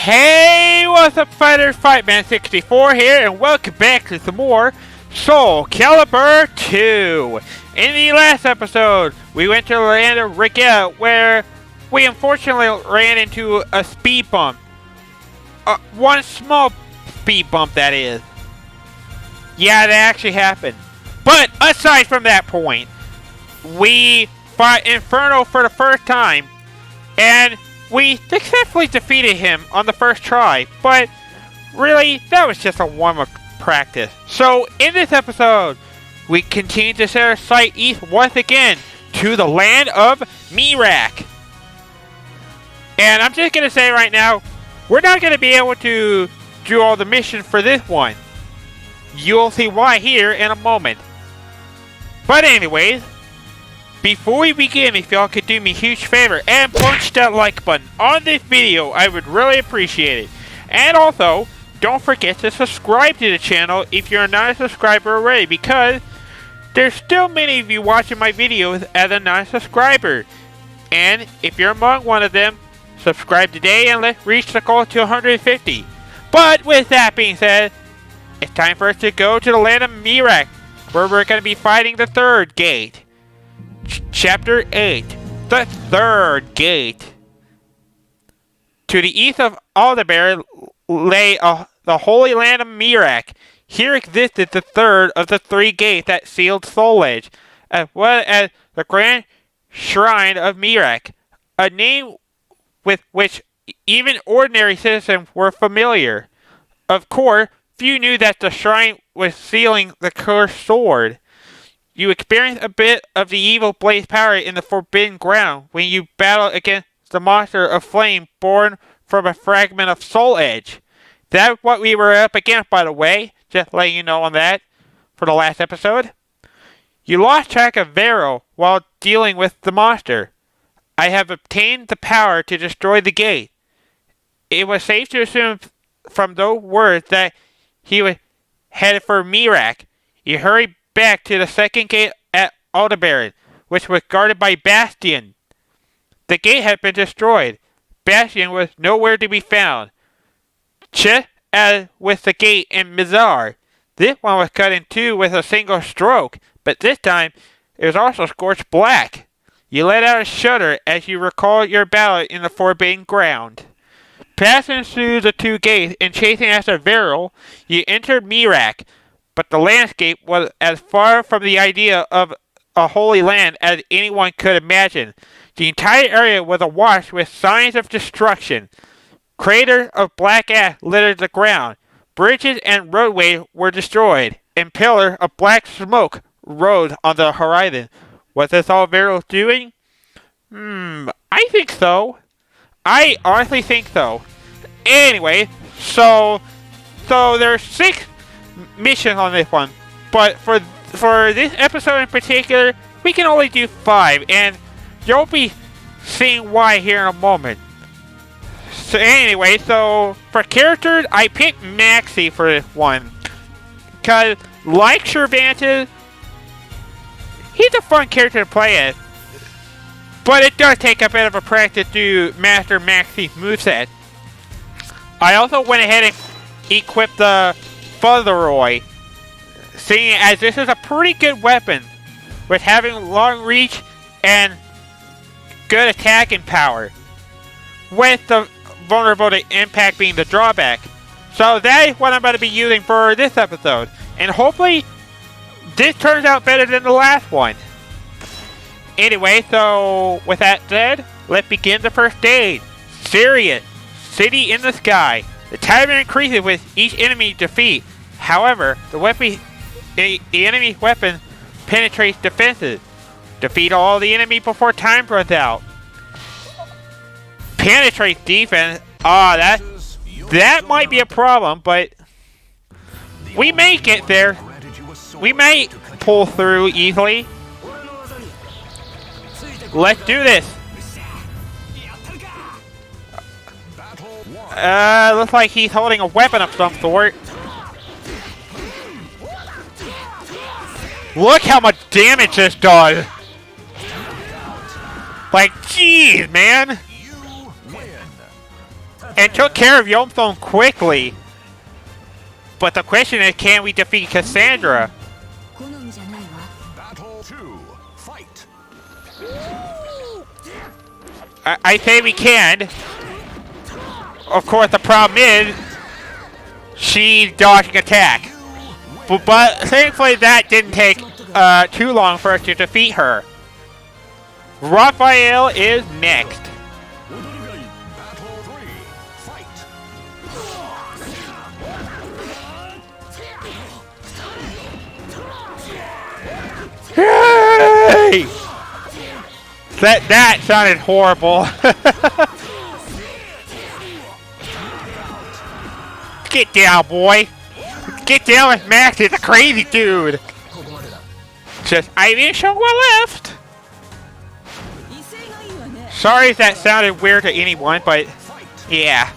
Hey, what's up, fighters? Fightman64 here, and welcome back to some more Soul Calibur II. In the last episode, we went to the land of Rigel, where we unfortunately ran into a speed bump. One small speed bump, that is. Yeah, that actually happened. But aside from that point, we fought Inferno for the first time, and we successfully defeated him on the first try, but really, that was just a warm-up practice. So, in this episode, we continue to set our sight east once again to the land of Merak. And I'm just going to say right now, we're not going to be able to do all the missions for this one. You'll see why here in a moment. But anyways, before we begin, if y'all could do me a huge favor and punch that like button on this video, I would really appreciate it. And also, don't forget to subscribe to the channel if you're not a subscriber already, because there's still many of you watching my videos as a non-subscriber. And if you're among one of them, subscribe today and let's reach the goal to 150. But with that being said, it's time for us to go to the land of Merak, where we're going to be fighting the third gate. Chapter 8, the third gate. To the east of Aldebaran lay the holy land of Merak. Here existed the third of the three gates that sealed Soul Edge, as well as the Grand Shrine of Merak, a name with which even ordinary citizens were familiar. Of course, few knew that the shrine was sealing the cursed sword. You experience a bit of the evil blaze power in the forbidden ground when you battle against the monster of flame born from a fragment of Soul Edge. That's what we were up against, by the way, just letting you know on that for the last episode. You lost track of Veral while dealing with the monster. I have obtained the power to destroy the gate. It was safe to assume from those words that he was headed for Merak. You hurried back to the second gate at Aldebaran, which was guarded by Bastion. The gate had been destroyed. Bastion was nowhere to be found. Just as with the gate in Mizar, this one was cut in two with a single stroke, but this time it was also scorched black. You let out a shudder as you recalled your battle in the forbidden ground. Passing through the two gates and chasing after Veral, you entered Merak, but the landscape was as far from the idea of a holy land as anyone could imagine. The entire area was awash with signs of destruction. Craters of black ash littered the ground. Bridges and roadways were destroyed, and pillars of black smoke rose on the horizon. Was this all Veral's doing? I think so. I honestly think so. Anyway, so there's 6 missions on this one, but for this episode in particular, we can only do 5, and you'll be seeing why here in a moment. So anyway, so for characters, I picked Maxi for this one, because like Cervantes, he's a fun character to play as, but it does take a bit of a practice to master Maxi's moveset. I also went ahead and equipped the Fuzzleroy, seeing as this is a pretty good weapon with having long reach and good attacking power, with the vulnerable to impact being the drawback. So that is what I'm going to be using for this episode, and hopefully this turns out better than the last one. Anyway, so with that said, let's begin the first stage. Sirius, City in the Sky. The timer increases with each enemy defeat. However, the enemy's weapon penetrates defenses. Defeat all the enemy before time runs out. Penetrates defense. That might be a problem, but we may get there. We may pull through easily. Let's do this. Looks like he's holding a weapon of some sort. Look how much damage this does. Like, jeez, man. and took care of Yomthon quickly. But the question is, can we defeat Cassandra? Battle 2, fight. I say we can. Of course, the problem is she's dodging attack. But thankfully, that didn't take too long for us to defeat her. Raphael is next. Battle 3, fight. Hey! That sounded horrible. Get down, boy. Get down with Max. He's a crazy dude. Just I didn't show one left. Sorry if that sounded weird to anyone, but yeah.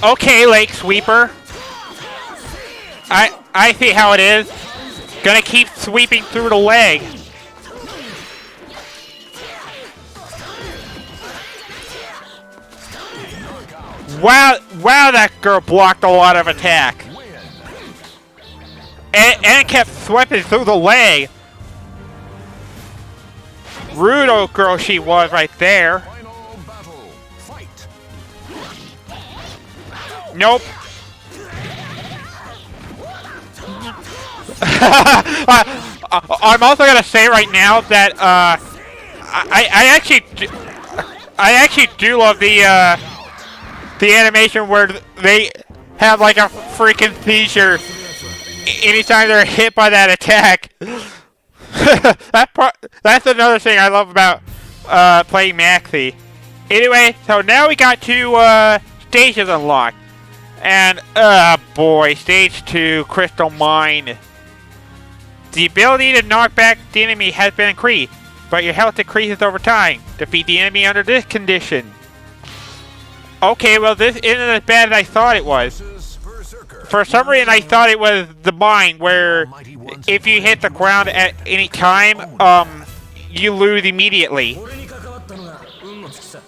Okay, Lake Sweeper. I see how it is. Gonna keep sweeping through the leg. Wow, that girl blocked a lot of attack. And kept sweeping through the leg. Rude old girl she was right there. Final battle, fight. Nope. I'm also gonna say right now that I actually do love the animation where they have like a freaking seizure anytime they're hit by that attack. That's another thing I love about playing Maxi. Anyway, so now we got two stages unlocked. And, boy, Stage 2, Crystal Mine. The ability to knock back the enemy has been increased, but your health decreases over time. Defeat the enemy under this condition. Okay, well, this isn't as bad as I thought it was. For some reason, I thought it was the mine, where if you hit the ground at any time, you lose immediately.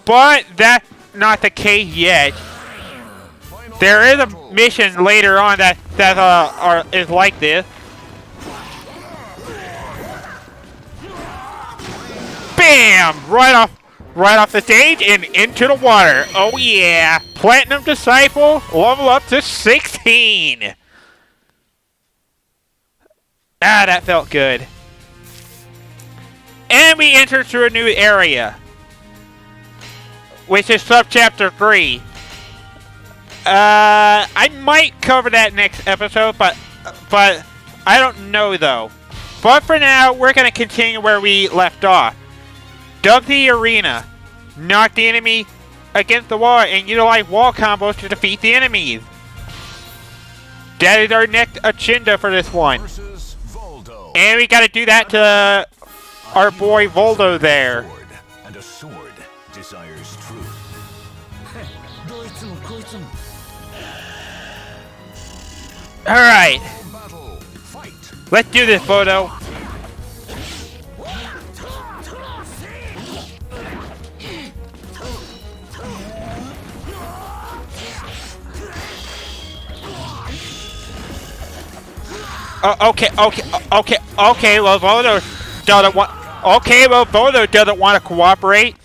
But that's not the case yet. There is a mission later on that is like this. Bam! Right off the stage and into the water. Oh yeah! Platinum Disciple, level up to 16. Ah, that felt good. And we enter through a new area, which is Subchapter 3. I might cover that next episode, but I don't know though. But for now, we're gonna continue where we left off. Dug the arena, knock the enemy against the wall, and utilize wall combos to defeat the enemies. That is our next agenda for this one. And we gotta do that to our boy Voldo there. And a sword desires truth. Alright. Let's do this, Voldo. Okay, well, Voldo doesn't want... Okay, well, Voldo doesn't want to cooperate.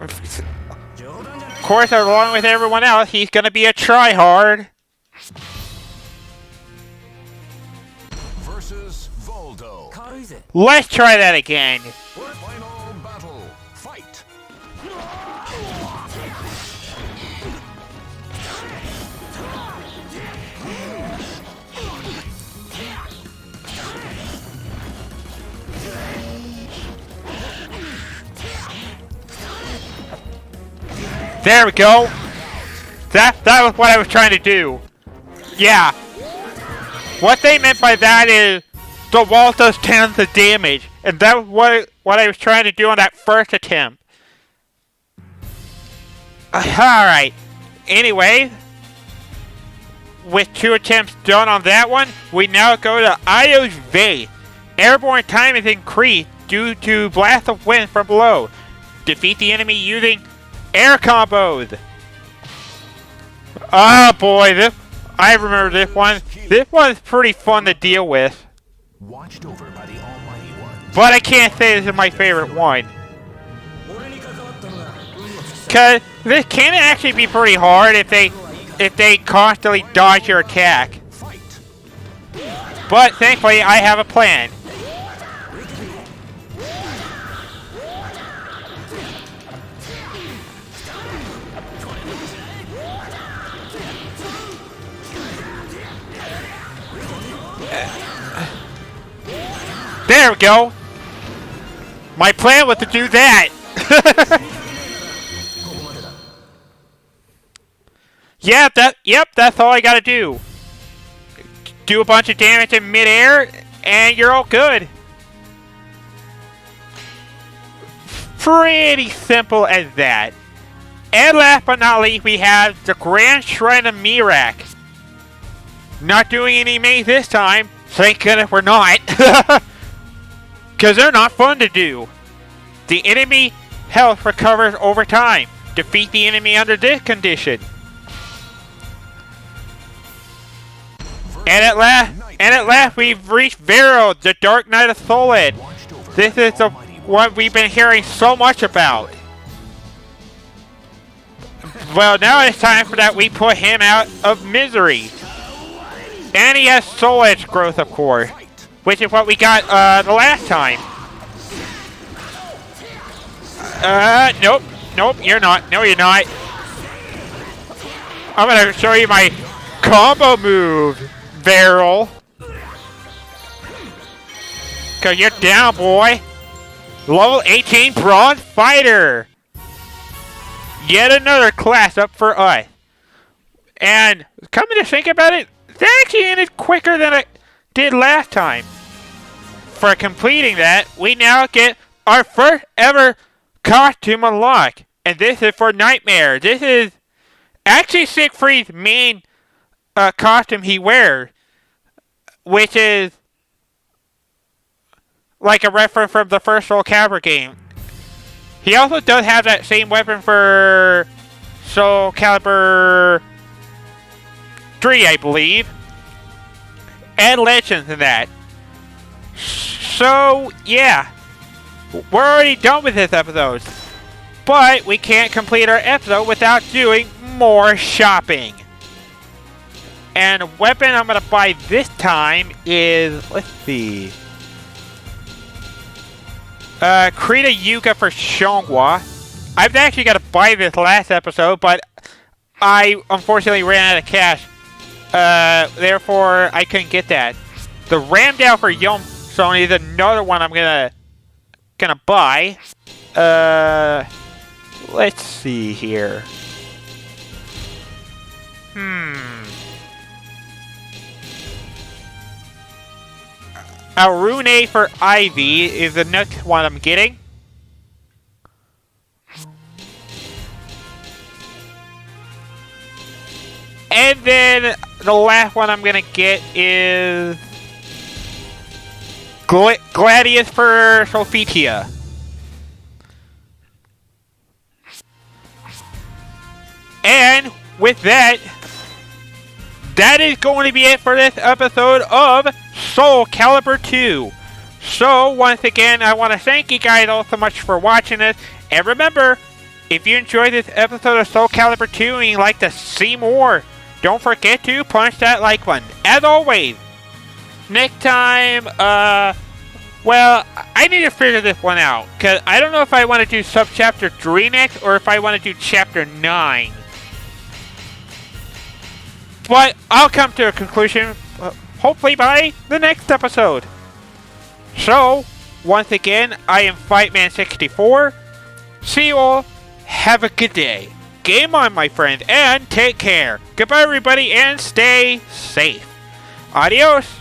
Of course, along with everyone else, he's gonna be a tryhard. Versus Voldo. Let's try that again. Final battle, fight. There we go. That was what I was trying to do. Yeah. What they meant by that is the wall does tons of damage, and that was what I was trying to do on that first attempt. Alright. Anyway, with 2 attempts done on that one, we now go to Io's Vase. Airborne time is increased due to blast of wind from below. Defeat the enemy using air combos. Oh boy, I remember this one. This one's pretty fun to deal with. Watched over by the Almighty One. But I can't say this is my favorite one. Cause this can actually be pretty hard if they constantly dodge your attack. But thankfully I have a plan. There we go. My plan was to do that. Yep, that's all I gotta do. Do a bunch of damage in midair, and you're all good. Pretty simple as that. And last but not least, we have the Grand Shrine of Merak. Not doing any maze this time. Thank goodness we're not. Because they're not fun to do. The enemy health recovers over time. Defeat the enemy under this condition. And at last, we've reached Veral, the Dark Knight of Solid. This is the one we've been hearing so much about. Well, now it's time for that we put him out of misery. And he has Soul Edge growth, of course, which is what we got the last time. Nope, you're not. No, you're not. I'm gonna show you my combo move, Veral. Cause you're down, boy. Level 18 Bronze Fighter. Yet another class up for us. And coming to think about it, that actually ended quicker than it did last time. For completing that, we now get our first ever costume unlock. And this is for Nightmare. This is actually Siegfried's main costume he wears. Which is like a reference from the first Soul Calibur game. He also does have that same weapon for Soul Calibur 3, I believe. And Legends in that. So, yeah. We're already done with this episode. But we can't complete our episode without doing more shopping. And the weapon I'm going to buy this time is, let's see. Krita Yuga for Shongwa. I've actually got to buy this last episode, but I unfortunately ran out of cash. Therefore, I couldn't get that. The Ramdale for Yomson is another one I'm gonna buy. Let's see here. Arune for Ivy is the next one I'm getting. And then the last one I'm gonna get is Gladius for Sophitia. And with that, that is going to be it for this episode of Soul Calibur 2. So, once again, I want to thank you guys all so much for watching this. And remember, if you enjoyed this episode of Soul Calibur 2 and you'd like to see more, don't forget to punch that like button. As always, next time, well, I need to figure this one out. Because I don't know if I want to do Subchapter 3 next, or if I want to do Chapter 9. But I'll come to a conclusion, hopefully by the next episode. So, once again, I am Fightman64. See you all. Have a good day. Game on, my friend, and take care. Goodbye, everybody, and stay safe. Adios.